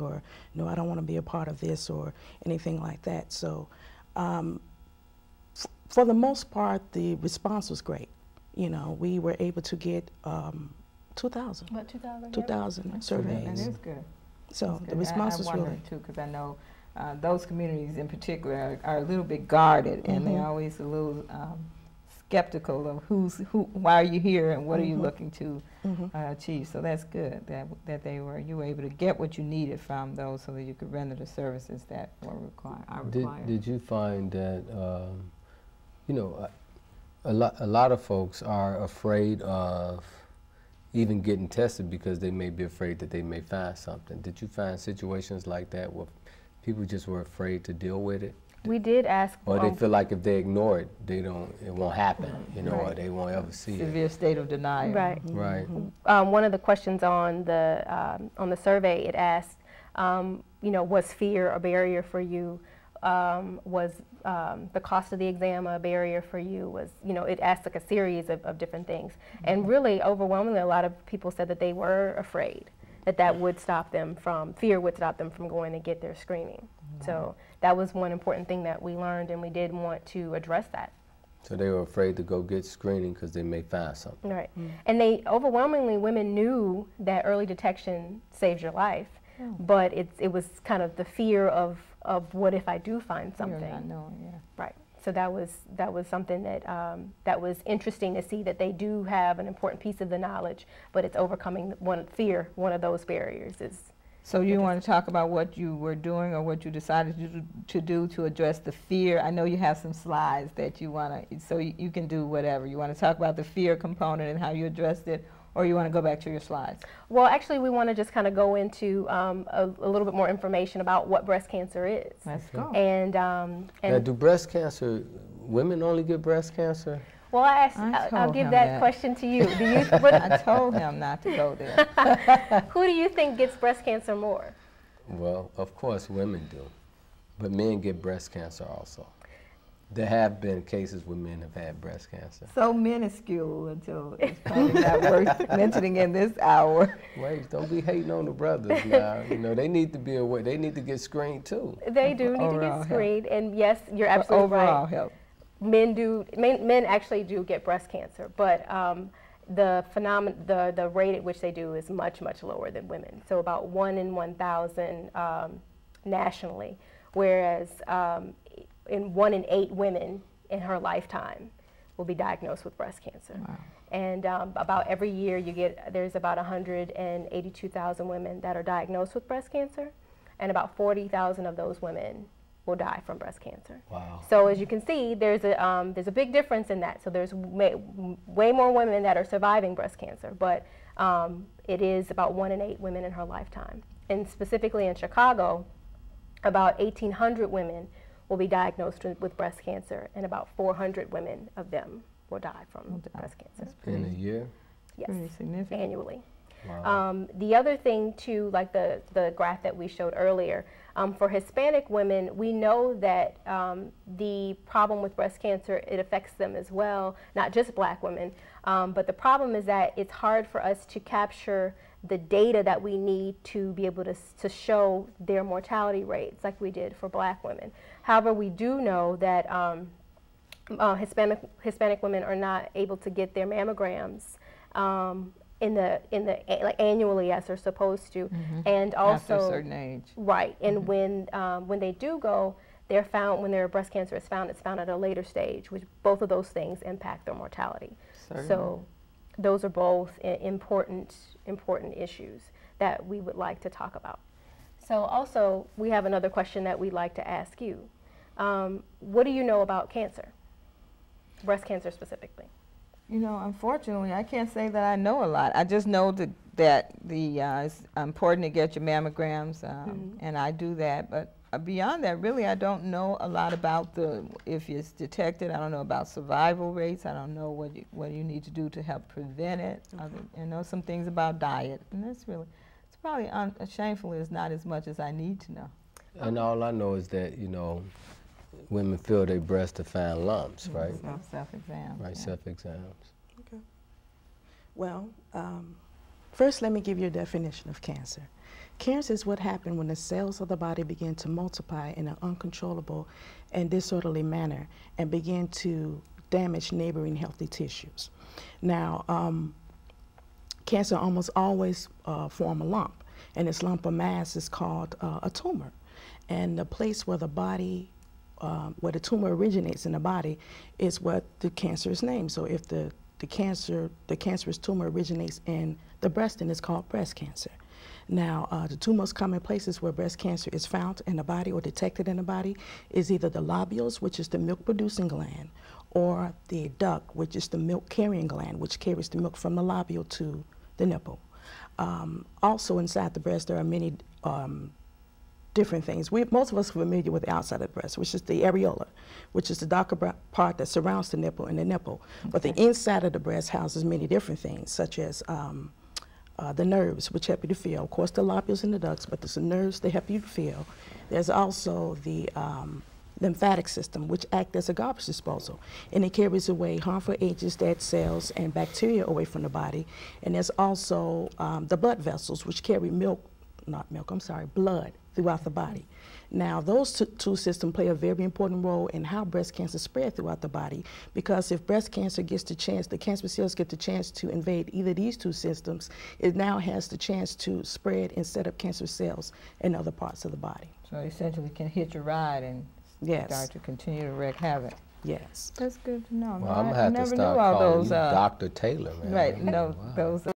or no, I don't want to be a part of this or anything like that. So for the most part, the response was great. You know, we were able to get 2,000. What, 2,000? 2,000 surveys. That is good. So the response was I really. wonder too, because I know those communities in particular are a little bit guarded, and they're always a little skeptical of why are you here, and what are you looking to achieve. So that's good that you were able to get what you needed from those, so that you could render the services that were required. Did you find that you know, a lot of folks are afraid of even getting tested because they may be afraid that they may find something? Did you find situations like that where people just were afraid to deal with it? We did ask. Or they feel like if they ignore it, it won't happen, you know, or they won't ever see it. Severe state of denial. Right. Right. One of the questions on the survey, it asked, you know, was fear a barrier for you? Was the cost of the exam a barrier for you? Was, you know, it asked like a series of different things. And really, overwhelmingly, a lot of people said that they were afraid that would stop them from, fear would stop them from going to get their screening. So that was one important thing that we learned, and we did want to address that. So they were afraid to go get screening because they may find something. Right. And they, overwhelmingly, women knew that early detection saves your life, but it was kind of the fear of what if I do find something. Fear of not knowing, yeah. Right. So that was something that that was interesting to see, that they do have an important piece of the knowledge, but it's overcoming one of those barriers is. So you want to talk about what you were doing or what you decided to do to address the fear? I know you have some slides that you want to, so you can do whatever. You want to talk about the fear component and how you addressed it, or you want to go back to your slides? Well, actually, we want to just kind of go into a little bit more information about what breast cancer is. Let's go. And Now, do breast cancer, women only get breast cancer? well, I'll give that question to you. Do you? I told him not to go there. Who do you think gets breast cancer more? Well, of course, women do, but men get breast cancer also. There have been cases where men have had breast cancer. So minuscule until it's probably not worth mentioning in this hour. Wait, don't be hating on the brothers now. You know, they need to be aware. They need to get screened too. They do need to get screened, and yes, you're absolutely overall right. health. Men actually do get breast cancer, but the rate at which they do is much lower than women. So about 1 in 1,000 nationally, whereas in 1 in 8 women in her lifetime will be diagnosed with breast cancer. Wow. And about every year there's about 182,000 women that are diagnosed with breast cancer, and about 40,000 of those women will die from breast cancer. Wow. So as you can see, there's a big difference in that. So there's way more women that are surviving breast cancer, but it is about 1 in 8 women in her lifetime. And specifically in Chicago, about 1,800 women will be diagnosed with breast cancer, and about 400 women of them will die from breast cancer. In a year? Yes, Pretty significant. annually. Wow. The other thing too, like the graph that we showed earlier, for Hispanic women, we know that the problem with breast cancer, it affects them as well, not just black women, but the problem is that it's hard for us to capture the data that we need to be able to show their mortality rates like we did for black women. However, we do know that Hispanic women are not able to get their mammograms like annually as they're supposed to, and also after a certain age. Right, and when they do go, they're found when their breast cancer is found. It's found at a later stage, which both of those things impact their mortality. Certainly. So, those are both important issues that we would like to talk about. So, also we have another question that we'd like to ask you. What do you know about cancer, breast cancer specifically? You know, unfortunately, I can't say that I know a lot. I just know that it's important to get your mammograms, and I do that. But beyond that, really, I don't know a lot about if it's detected. I don't know about survival rates. I don't know what you need to do to help prevent it. I know some things about diet, and that's really, it's probably shamefully, it's not as much as I need to know. And all I know is that, you know, women feel their breasts to find lumps, right? Self-exam. Right, yeah. self-exams. Okay. Well, first let me give you a definition of cancer. Cancer is what happens when the cells of the body begin to multiply in an uncontrollable and disorderly manner and begin to damage neighboring healthy tissues. Now, cancer almost always form a lump, and this lump of mass is called a tumor. And the place where the body, where the tumor originates in the body is what the cancer is named. So if the cancerous tumor originates in the breast, then it's called breast cancer. Now, the two most common places where breast cancer is found in the body or detected in the body is either the lobules, which is the milk-producing gland, or the duct, which is the milk-carrying gland, which carries the milk from the lobule to the nipple. Also inside the breast, there are many different things. Most of us are familiar with the outside of the breast, which is the areola, which is the darker part that surrounds the nipple and the nipple. Okay. But the inside of the breast houses many different things, such as the nerves, which help you to feel. Of course, the lobules and the ducts, but there's the nerves, they help you to feel. There's also the lymphatic system, which acts as a garbage disposal, and it carries away harmful agents, dead cells, and bacteria away from the body. And there's also the blood vessels, which carry blood throughout the body. Now, those two systems play a very important role in how breast cancer spreads throughout the body, because if breast cancer gets the chance, the cancer cells get the chance to invade either of these two systems, it now has the chance to spread and set up cancer cells in other parts of the body. So essentially can hitch a ride and start to continue to wreak havoc. Yes. That's good to know. Well, I'm going to have to start calling you Dr. Taylor, man. Right, no, wow. those